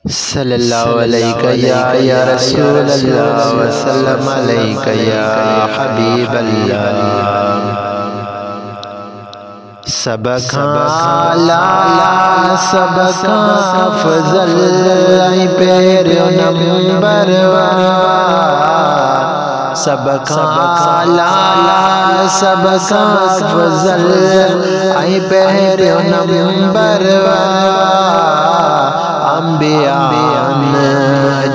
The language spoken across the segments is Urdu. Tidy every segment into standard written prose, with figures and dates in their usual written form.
صلی اللہ علیہ یا رسول اللہ وسلم علیکہ یا حبیب اللہ۔ سب کا اعلیٰ سب کا افضل پیرو نمبر سب کا اعلیٰ سب کا افضل پیرو نمبر انبیاء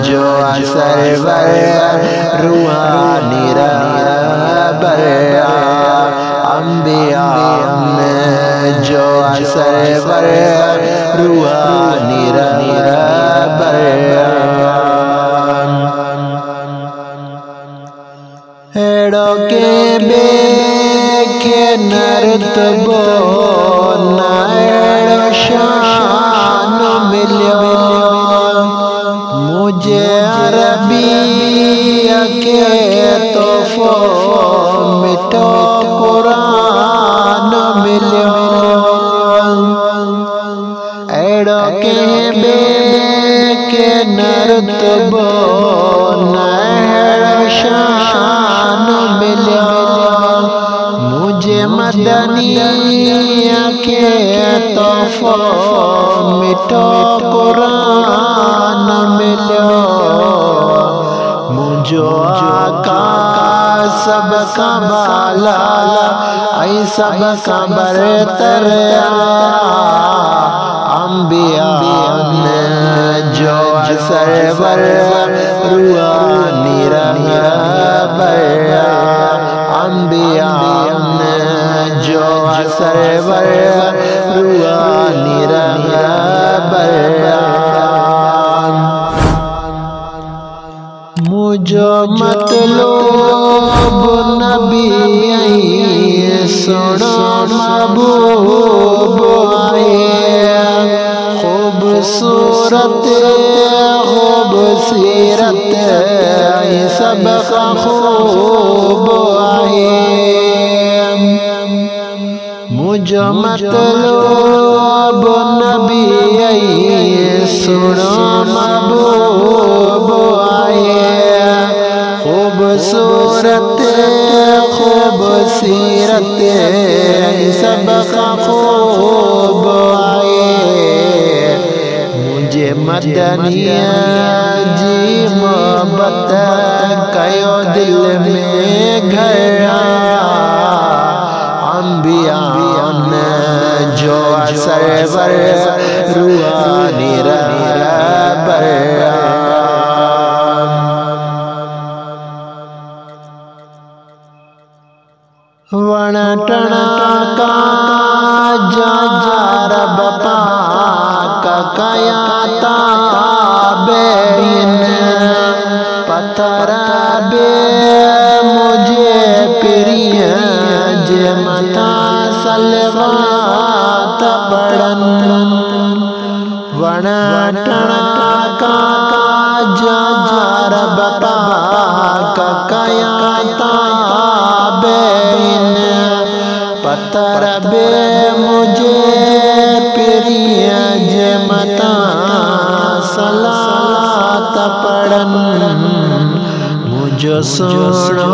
جو سرور روحانی رہبر انبیاء جو سرور روحانی رہبر ہیڑوں کے بے کے نرتبو نائڑ شان ملیو مجھے عربی کے توفو مٹو قرآن ملیو ایڑوں کے بے کے نرتبو نائڑ شان ملیو مجھے مدنی کے توفو مٹو قرآن ملیو مجھو آقا سب کا بالا ای سب کا برتر انبیاء جو سرور روحانی رہبر انبیاء جو سرور روحانی رہبر مجھو مطلوب نبی سنو محبوب آئے خوبصورت خوبصیرت سب کا خوب آئے مجھو مطلوب نبی سنو محبوب آئے خوبصورت خوبصیرت سب کا خوب آئے مجھے مدنی جی محبت کیو دل میں گھر انبیاء جو سرور روحانی رہبر ونٹنا کا جا رب پاک کیا تابعین پتھر بے مجھے پریہ جمتا سلوات پڑھن ونٹنا کا جا رب پاک کیا تابعین پتھر بے مجھے پریہ جمتا صلات پڑھن مجھو سنو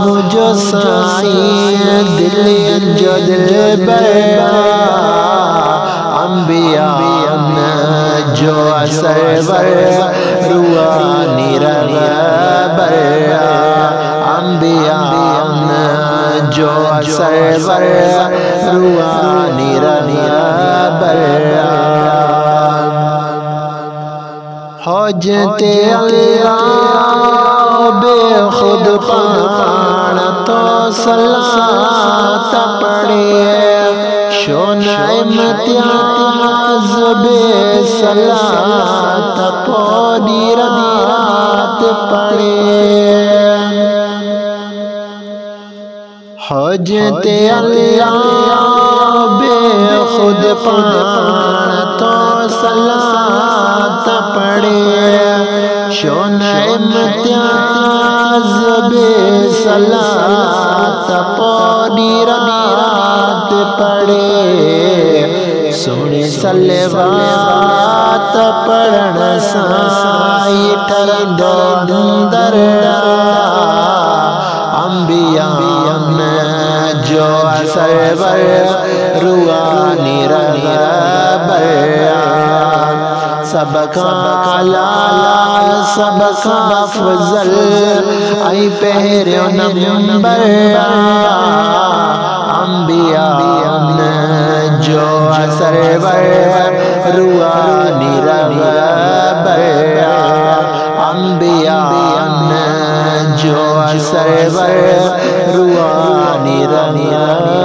مجھو سائیں دل جو دل برا انبیاء جو سرور روحانی رہبر انبیاء جو سرور روحانی رہبر حجت اللہ بے خود پان تو صلات پڑھے شون امتیاز بے صلات پوری رات پڑھے حجت اللہ بے خود پان تو صلات پڑھے شون امتیاز بے صلات پوری رات پڑھے سونی صلوات پڑھن سائی ٹھندو اندر انبیاء جو سرور روحانی رہبر سب کا اعلیٰ سب کا افضل ای پہریو نمبر انبیاء جو سرور روحانی رہبر انبیاء جو سرور روحانی رہبر